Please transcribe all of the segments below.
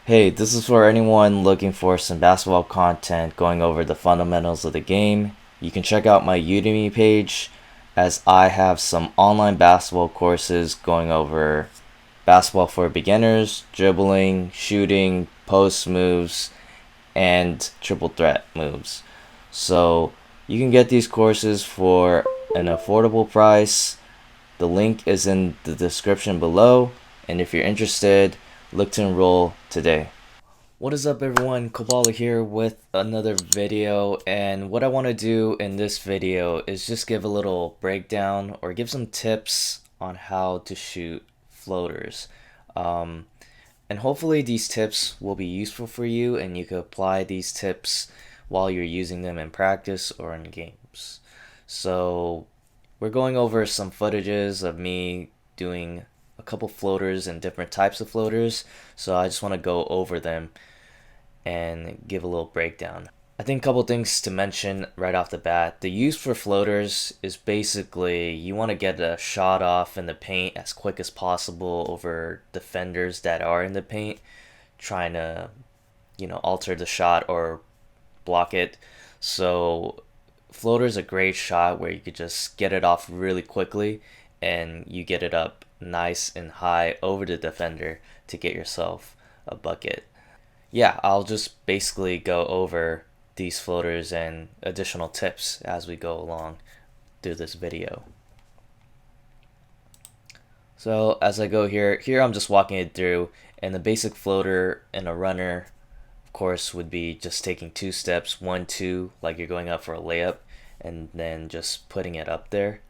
Hey, this is for anyone looking for some basketball content going over the fundamentals of the game. You can check out my Udemy page as I have some online basketball courses going over basketball for beginners, dribbling, shooting, post moves, and triple threat moves. So you can get these courses for an affordable price. The link is in the description below, and if you're interested, look to enroll today. What is up everyone, Koballa here with another video, and what I want to do in this video is just give a little breakdown or give some tips on how to shoot floaters. Um, and hopefully these tips will be useful for you and you can apply these tips while you're using them in practice or in games. So we're going over some footages of me doing a couple floaters and different types of floaters, so I just want to go over them and give a little breakdown. I think a couple things to mention right off the bat. The use for floaters is basically you want to get a shot off in the paint as quick as possible over defenders that are in the paint, trying to, alter the shot or block it. So floater is a great shot where you could just get it off really quickly and you get it up nice and high over the defender to get yourself a bucket. Yeah, I'll just basically go over these floaters and additional tips as we go along through this video. So as I go here I'm just walking it through, and the basic floater in a runner, of course, would be just taking 2 steps, 1, 2, like you're going up for a layup, and then just putting it up there.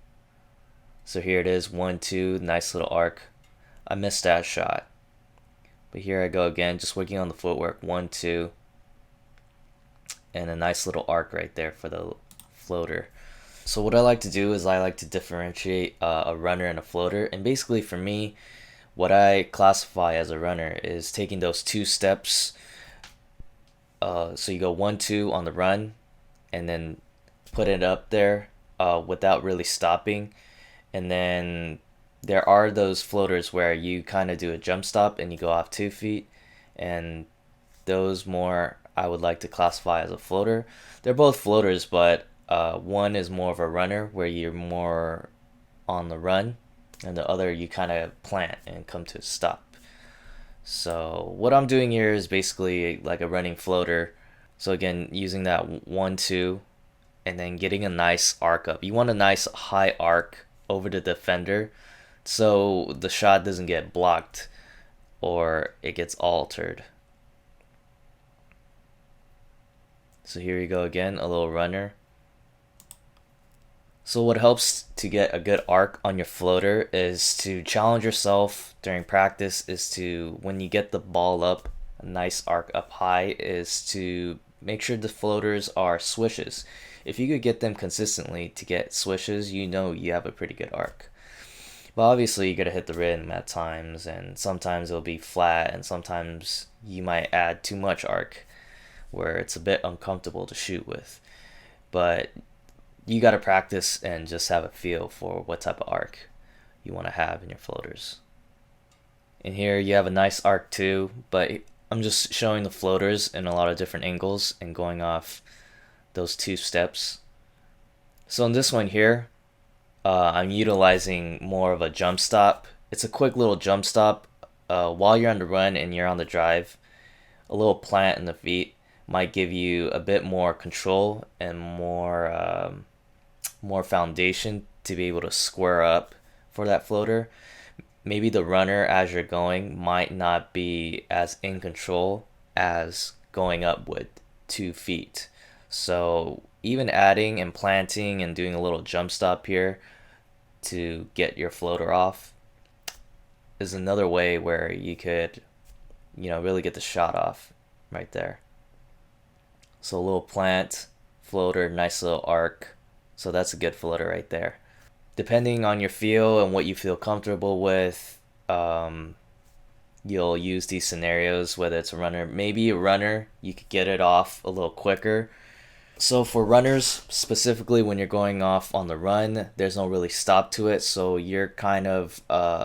So here it is, 1, 2, nice little arc. I missed that shot. But here I go again, just working on the footwork, 1, 2, and a nice little arc right there for the floater. So what I like to do is I like to differentiate a runner and a floater, and basically for me, what I classify as a runner is taking those 2 steps. So you go 1, 2 on the run, and then put it up there without really stopping, and then there are those floaters where you kind of do a jump stop and you go off 2 feet, and those more I would like to classify as a floater. They're both floaters, but one is more of a runner where you're more on the run, and the other you kind of plant and come to a stop. So what I'm doing here is basically like a running floater. So again, using that 1, 2, and then getting a nice arc up. You want a nice high arc over the defender so the shot doesn't get blocked or it gets altered. So here you go again, a little runner. So what helps to get a good arc on your floater is to challenge yourself during practice, is to, when you get the ball up, a nice arc up high, is to make sure the floaters are swishes. If you could get them consistently to get swishes, you know you have a pretty good arc. But obviously you gotta hit the rim at times, and sometimes it'll be flat, and sometimes you might add too much arc where it's a bit uncomfortable to shoot with. But you gotta practice and just have a feel for what type of arc you want to have in your floaters. And here you have a nice arc too, but I'm just showing the floaters in a lot of different angles and going off those 2 steps. So in this one here, I'm utilizing more of a jump stop. It's a quick little jump stop while you're on the run and you're on the drive. A little plant in the feet might give you a bit more control and more foundation to be able to square up for that floater. Maybe the runner as you're going might not be as in control as going up with 2 feet. So even adding and planting and doing a little jump stop here to get your floater off is another way where you could, really get the shot off right there. So a little plant, floater, nice little arc. So that's a good floater right there. Depending on your feel and what you feel comfortable with, you'll use these scenarios, whether it's a runner. Maybe a runner, you could get it off a little quicker. So for runners, specifically when you're going off on the run, there's no really stop to it. So you're kind of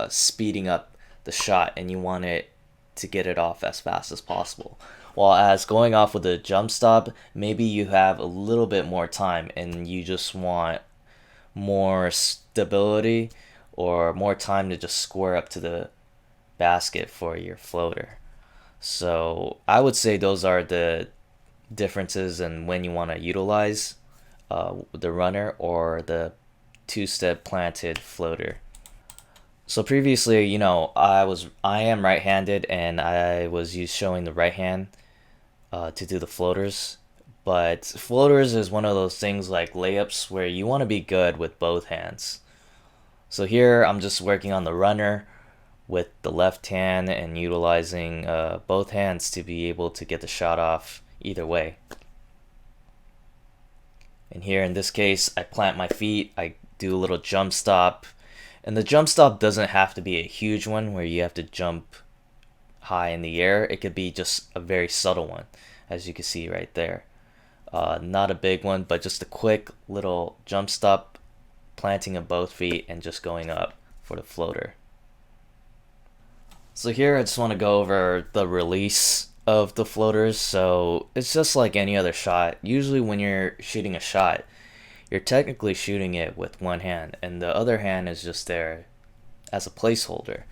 speeding up the shot and you want it to get it off as fast as possible. While as going off with a jump stop, maybe you have a little bit more time and you just want more stability or more time to just square up to the basket for your floater. So I would say those are the differences in when you want to utilize the runner or the two-step planted floater. So previously, I am right-handed and I was showing the right hand to do the floaters. But floaters is one of those things like layups where you want to be good with both hands. So here I'm just working on the runner with the left hand and utilizing both hands to be able to get the shot off either way. And here in this case, I plant my feet, I do a little jump stop. And the jump stop doesn't have to be a huge one where you have to jump high in the air. It could be just a very subtle one, as you can see right there. Not a big one, but just a quick little jump stop, planting of both feet and just going up for the floater. So here I just want to go over the release of the floaters. So it's just like any other shot. Usually when you're shooting a shot, you're technically shooting it with one hand and the other hand is just there as a placeholder.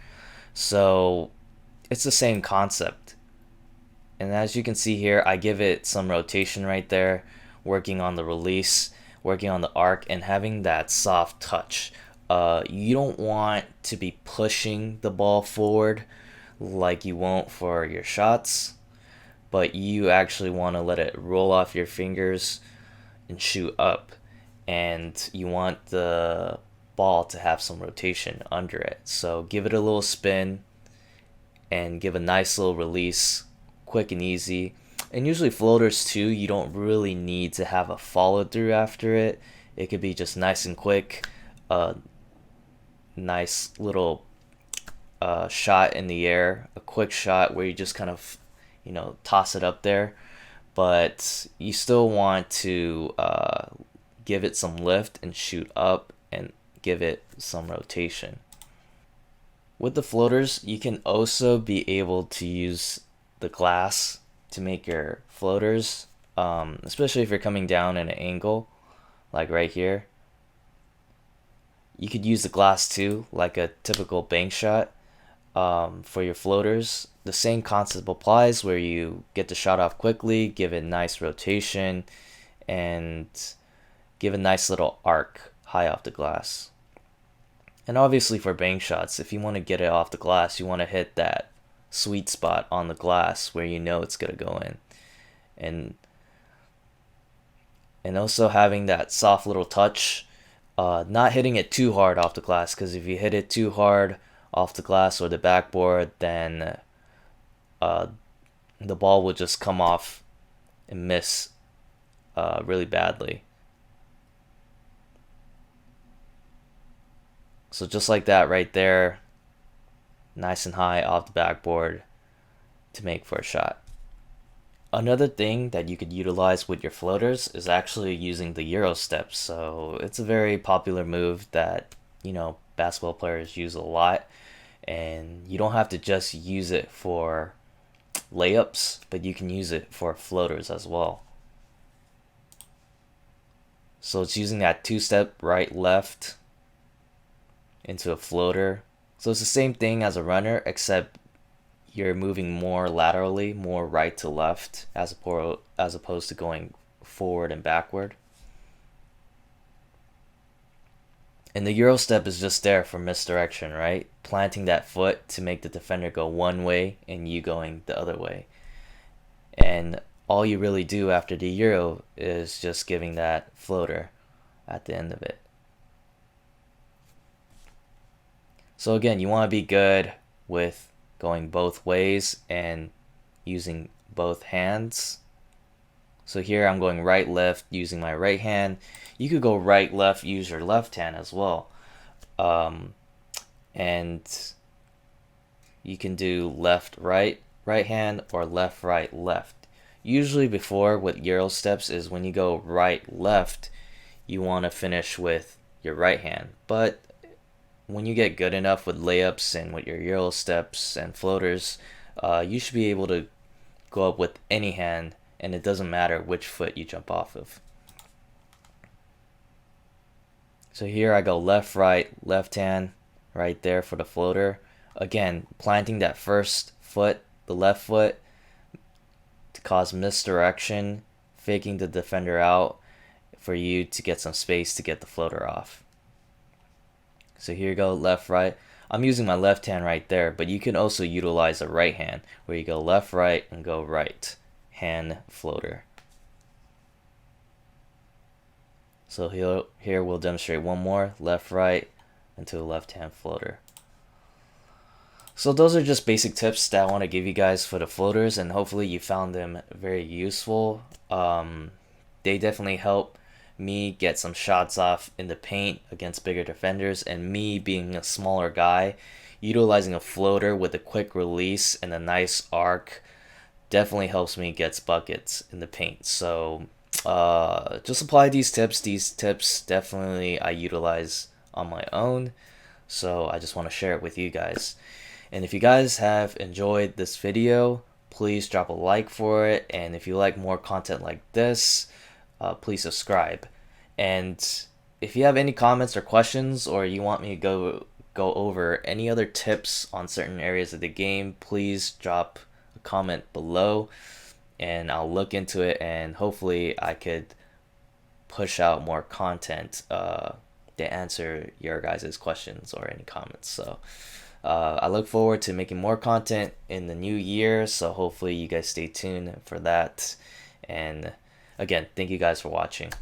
So it's the same concept. And as you can see here, I give it some rotation right there, working on the release, working on the arc, and having that soft touch. You don't want to be pushing the ball forward like you won't for your shots, but you actually want to let it roll off your fingers and shoot up. And you want the ball to have some rotation under it. So give it a little spin and give a nice little release, quick and easy. And usually floaters too, you don't really need to have a follow through after it. It could be just nice and quick, nice little shot in the air, a quick shot where you just kind of, toss it up there. But you still want to give it some lift and shoot up and give it some rotation. With the floaters, you can also be able to use the glass to make your floaters, especially if you're coming down at an angle, like right here. You could use the glass too, like a typical bank shot for your floaters. The same concept applies where you get the shot off quickly, give it nice rotation, and give a nice little arc high off the glass. And obviously for bank shots, if you want to get it off the glass, you want to hit that sweet spot on the glass where you know it's going to go in. And also having that soft little touch, not hitting it too hard off the glass, because if you hit it too hard off the glass or the backboard, then the ball will just come off and miss really badly. So just like that right there, nice and high off the backboard to make for a shot. Another thing that you could utilize with your floaters is actually using the Euro steps. So it's a very popular move that, basketball players use a lot. And you don't have to just use it for layups, but you can use it for floaters as well. So it's using that two-step right left into a floater. So it's the same thing as a runner, except you're moving more laterally, more right to left, as opposed to going forward and backward. And the Euro step is just there for misdirection, right? Planting that foot to make the defender go one way and you going the other way. And all you really do after the Euro is just giving that floater at the end of it. So again, you want to be good with going both ways and using both hands. So here I'm going right left using my right hand. You could go right left, use your left hand as well. And you can do left right hand or left right left. Usually before with Euro steps is when you go right left, you want to finish with your right hand. But when you get good enough with layups and with your Euro steps and floaters, you should be able to go up with any hand, and it doesn't matter which foot you jump off of. So here I go left, right, left hand right there for the floater. Again, planting that first foot, the left foot, to cause misdirection, faking the defender out for you to get some space to get the floater off. So here you go, left, right. I'm using my left hand right there, but you can also utilize a right hand where you go left, right, and go right hand floater. So here we'll demonstrate one more, left, right, into a left hand floater. So those are just basic tips that I want to give you guys for the floaters, and hopefully you found them very useful. They definitely help me get some shots off in the paint against bigger defenders, and me being a smaller guy, utilizing a floater with a quick release and a nice arc definitely helps me get buckets in the paint. So just apply these tips. These tips definitely I utilize on my own, so I just want to share it with you guys. And if you guys have enjoyed this video, please drop a like for it, and if you like more content like this, please subscribe. And if you have any comments or questions, or you want me to go over any other tips on certain areas of the game, please drop a comment below and I'll look into it, and hopefully I could push out more content to answer your guys' questions or any comments. So I look forward to making more content in the new year, so hopefully you guys stay tuned for that. And again, thank you guys for watching.